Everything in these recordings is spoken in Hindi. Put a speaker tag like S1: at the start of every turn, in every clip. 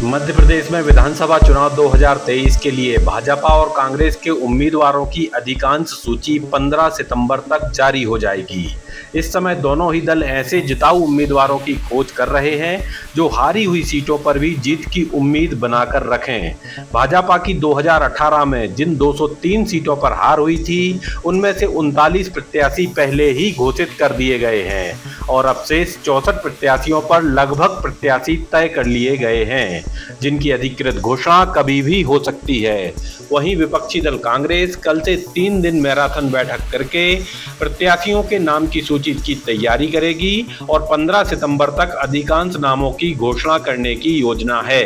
S1: मध्य प्रदेश में विधानसभा चुनाव 2023 के लिए भाजपा और कांग्रेस के उम्मीदवारों की अधिकांश सूची 15 सितंबर तक जारी हो जाएगी। इस समय दोनों ही दल ऐसे जिताऊ उम्मीदवारों की खोज कर रहे हैं जो हारी हुई सीटों पर भी जीत की उम्मीद बनाकर रखें। भाजपा की 2018 में जिन 203 सीटों पर हार हुई थी, उनमें से 39 प्रत्याशी पहले ही घोषित कर दिए गए हैं और अब शेष 64 प्रत्याशियों पर लगभग प्रत्याशी तय कर लिए गए हैं, जिनकी अधिकृत घोषणा कभी भी हो सकती है। वहीं विपक्षी दल कांग्रेस कल से 3 दिन मैराथन बैठक करके प्रत्याशियों के नाम की सूची की तैयारी करेगी और 15 सितंबर तक अधिकांश नामों की घोषणा करने की योजना है।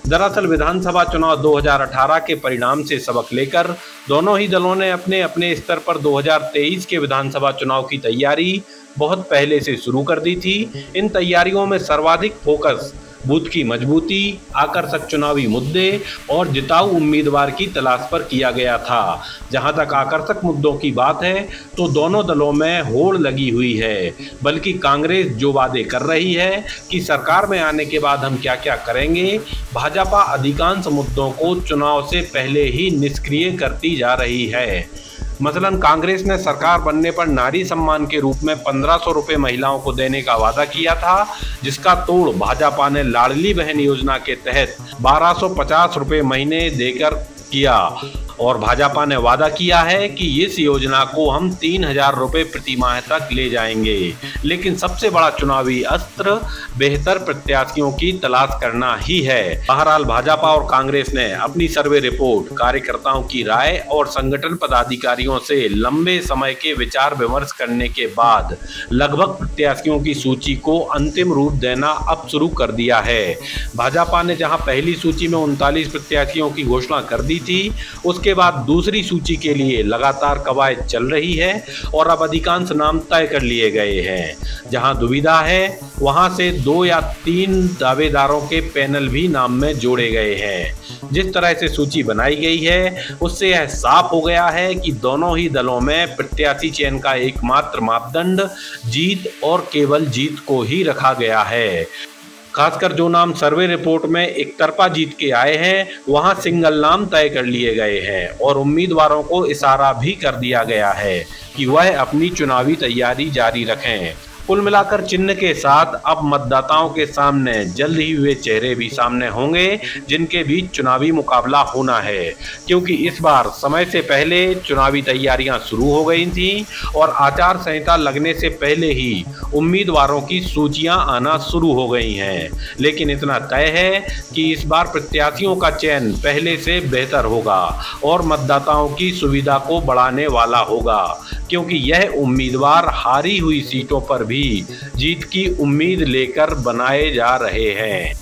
S1: दरअसल विधानसभा चुनाव 2018 के परिणाम से सबक लेकर दोनों ही दलों ने अपने अपने स्तर पर 2023 के विधानसभा चुनाव की तैयारी बहुत पहले से शुरू कर दी थी। इन तैयारियों में सर्वाधिक फोकस बूथ की मजबूती, आकर्षक चुनावी मुद्दे और जिताऊ उम्मीदवार की तलाश पर किया गया था। जहां तक आकर्षक मुद्दों की बात है तो दोनों दलों में होड़ लगी हुई है, बल्कि कांग्रेस जो वादे कर रही है कि सरकार में आने के बाद हम क्या क्या करेंगे, भाजपा अधिकांश मुद्दों को चुनाव से पहले ही निष्क्रिय करती जा रही है। मसलन कांग्रेस ने सरकार बनने पर नारी सम्मान के रूप में 1500 रुपये महिलाओं को देने का वादा किया था, जिसका तोड़ भाजपा ने लाडली बहन योजना के तहत 1250 रुपये महीने देकर किया और भाजपा ने वादा किया है कि इस योजना को हम 3000 रुपये प्रति माह तक ले जाएंगे। लेकिन सबसे बड़ा चुनावी अस्त्र बेहतर प्रत्याशियों की तलाश करना ही है। बहरहाल भाजपा और कांग्रेस ने अपनी सर्वे रिपोर्ट, कार्यकर्ताओं की राय और संगठन पदाधिकारियों से लंबे समय के विचार विमर्श करने के बाद लगभग प्रत्याशियों की सूची को अंतिम रूप देना अब शुरू कर दिया है। भाजपा ने जहां पहली सूची में 39 प्रत्याशियों की घोषणा कर दी थी, उसके बाद दूसरी सूची के लिए लगातार कवायद चल रही है और अब अधिकांश नाम तय कर लिए गए हैं। जहां दुविधा है, वहां से 2 या 3 दावेदारों के पैनल भी नाम में जोड़े गए हैं। जिस तरह से सूची बनाई गई है, उससे यह साफ हो गया है कि दोनों ही दलों में प्रत्याशी चयन का एकमात्र मापदंड जीत और केवल जीत को ही रखा गया है। खासकर जो नाम सर्वे रिपोर्ट में एक तरफा जीत के आए हैं, वहां सिंगल नाम तय कर लिए गए हैं और उम्मीदवारों को इशारा भी कर दिया गया है कि वह अपनी चुनावी तैयारी जारी रखें। कुल मिलाकर चिन्ह के साथ अब मतदाताओं के सामने जल्द ही वे चेहरे भी सामने होंगे जिनके बीच चुनावी मुकाबला होना है, क्योंकि इस बार समय से पहले चुनावी तैयारियां शुरू हो गई थीं और आचार संहिता लगने से पहले ही उम्मीदवारों की सूचियां आना शुरू हो गई हैं। लेकिन इतना तय है कि इस बार प्रत्याशियों का चयन पहले से बेहतर होगा और मतदाताओं की सुविधा को बढ़ाने वाला होगा, क्योंकि यह उम्मीदवार हारी हुई सीटों पर भी जीत की उम्मीद लेकर बनाए जा रहे हैं।